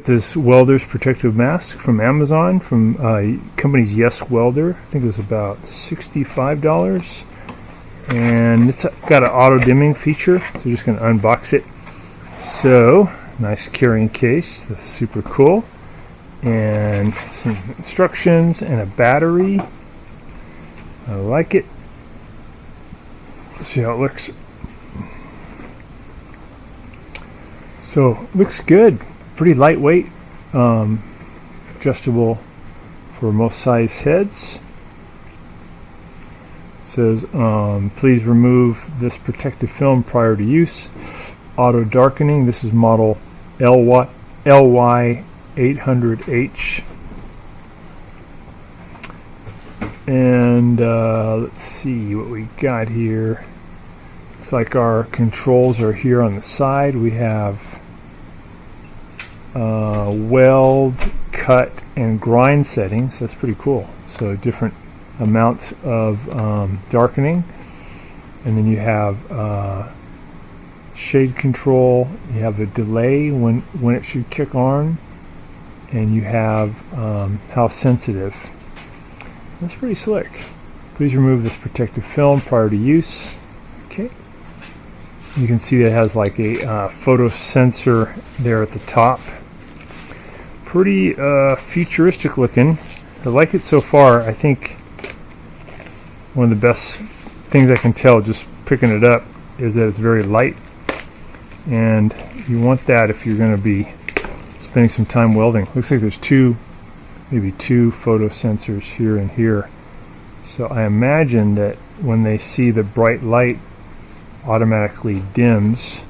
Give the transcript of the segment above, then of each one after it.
this welder's protective mask from Amazon, from company's Yes Welder. I think it was about $65. And it's got an auto dimming feature, so we're just going to unbox it. So, nice carrying case, that's super cool. And some instructions and a battery. I like it. See how it looks. So, looks good. Pretty lightweight, adjustable for most size heads. Says, please remove this protective film prior to use. Auto darkening. This is model LY800H. And let's see what we got here. Looks like our controls are here on the side. We have weld, cut, and grind settings. That's pretty cool. So different amounts of darkening, and then you have shade control. You have the delay when it should kick on, and you have how sensitive. That's pretty slick. Please remove this protective film prior to use. Okay. You can see that it has like a photo sensor there at the top. Pretty futuristic looking. I like it so far. I think one of the best things I can tell just picking it up is that it's very light, and you want that if you're going to be spending some time welding. Looks like there's maybe two photo sensors here and here. So I imagine that when they see the bright light, automatically dims.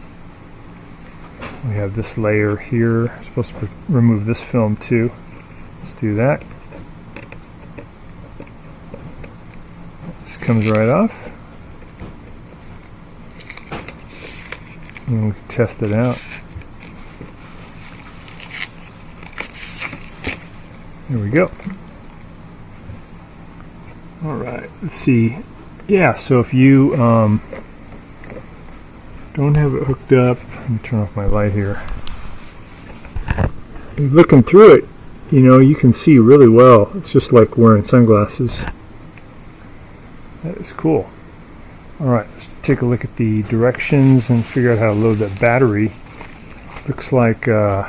We have this layer here. I'm supposed to remove this film too. Let's do that. This comes right off. And we can test it out. There we go. Alright, let's see. Yeah, so if you don't have it hooked up, let me turn off my light here. Looking through it, you know, you can see really well. It's just like wearing sunglasses. That is cool. Alright, let's take a look at the directions and figure out how to load that battery. Looks like you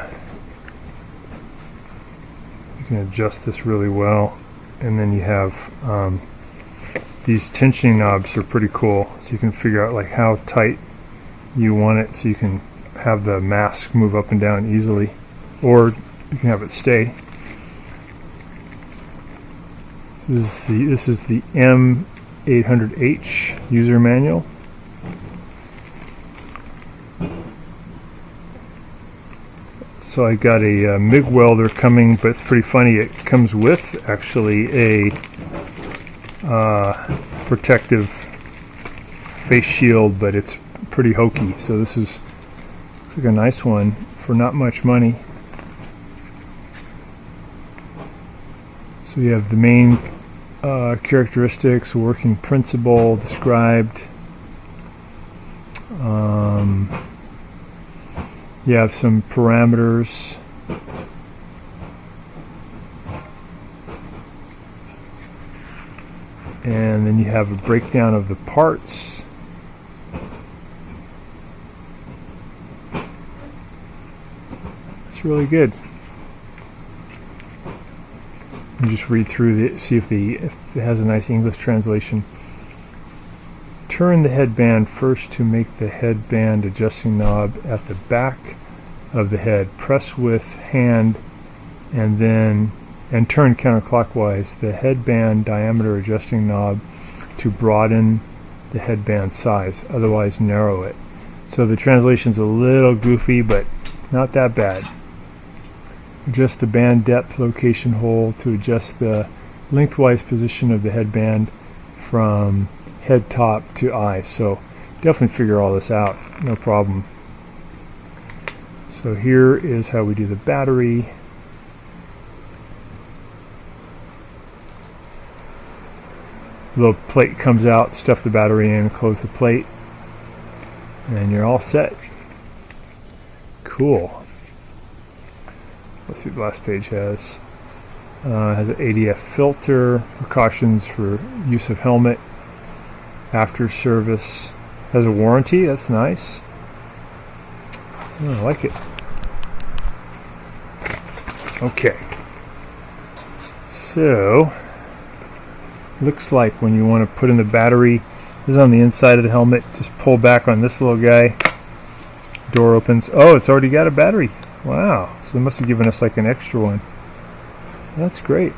can adjust this really well. And then you have these tensioning knobs are pretty cool. So you can figure out like how tight you want it, so you can have the mask move up and down easily, or you can have it stay. This is the M800H user manual. So I got a MIG welder coming, but it's pretty funny. It comes with actually a protective face shield, but it's pretty hokey. So this is like a nice one for not much money. So you have the main characteristics, working principle described. You have some parameters. And then you have a breakdown of the parts. It's really good. You just read through it, see if it has a nice English translation. Turn the headband first to make the headband adjusting knob at the back of the head. Press with hand and turn counterclockwise the headband diameter adjusting knob to broaden the headband size, otherwise narrow it. So the translation's a little goofy, but not that bad. Adjust the band depth location hole to adjust the lengthwise position of the headband from head top to eye. So definitely figure all this out, no problem. So here is how we do the battery. The little plate comes out, stuff the battery in, close the plate, and you're all set. Cool. Let's see what the last page has. Has an ADF filter, precautions for use of helmet, after service. Has a warranty, that's nice. Oh, I like it. Okay. So, looks like when you want to put in the battery, this is on the inside of the helmet, just pull back on this little guy. Door opens. Oh, it's already got a battery. Wow. So they must have given us like an extra one. That's great.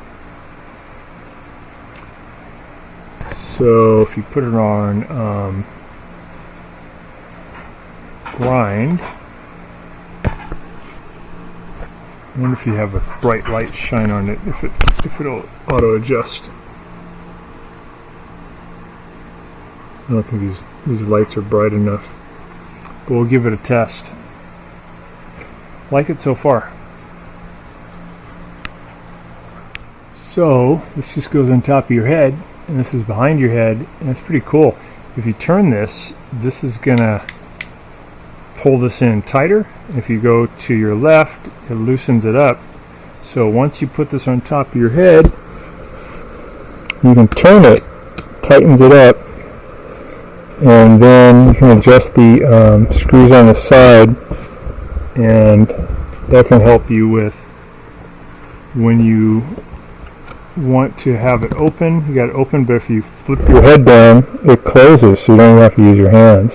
So if you put it on grind, I wonder if you have a bright light shine on it, if it'll auto adjust. I don't think these lights are bright enough, but we'll give it a test. Like it so far. So this just goes on top of your head, and this is behind your head, and it's pretty cool. If you turn this, this is gonna pull this in tighter. If you go to your left, it loosens it up. So once you put this on top of your head, you can turn it, tightens it up, and then you can adjust the screws on the side, and that can help you with when you want to have it open. You got it open, but if you flip your head down, it closes, so you don't have to use your hands.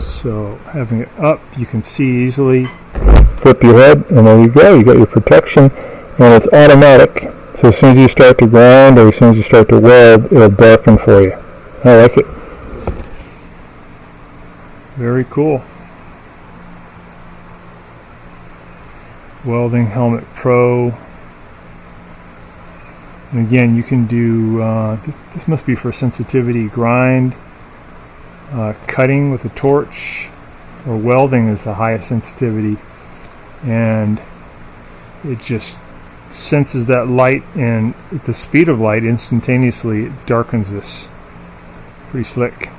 So having it up, you can see easily. Flip your head, and there you go. You got your protection, and it's automatic. So as soon as you start to grind, or as soon as you start to weld, it'll darken for you. I like it. Very cool. Welding Helmet Pro. And again, you can do, this must be for sensitivity, grind, cutting with a torch, or welding is the highest sensitivity, and it just senses that light, and at the speed of light, instantaneously it darkens this. Pretty slick.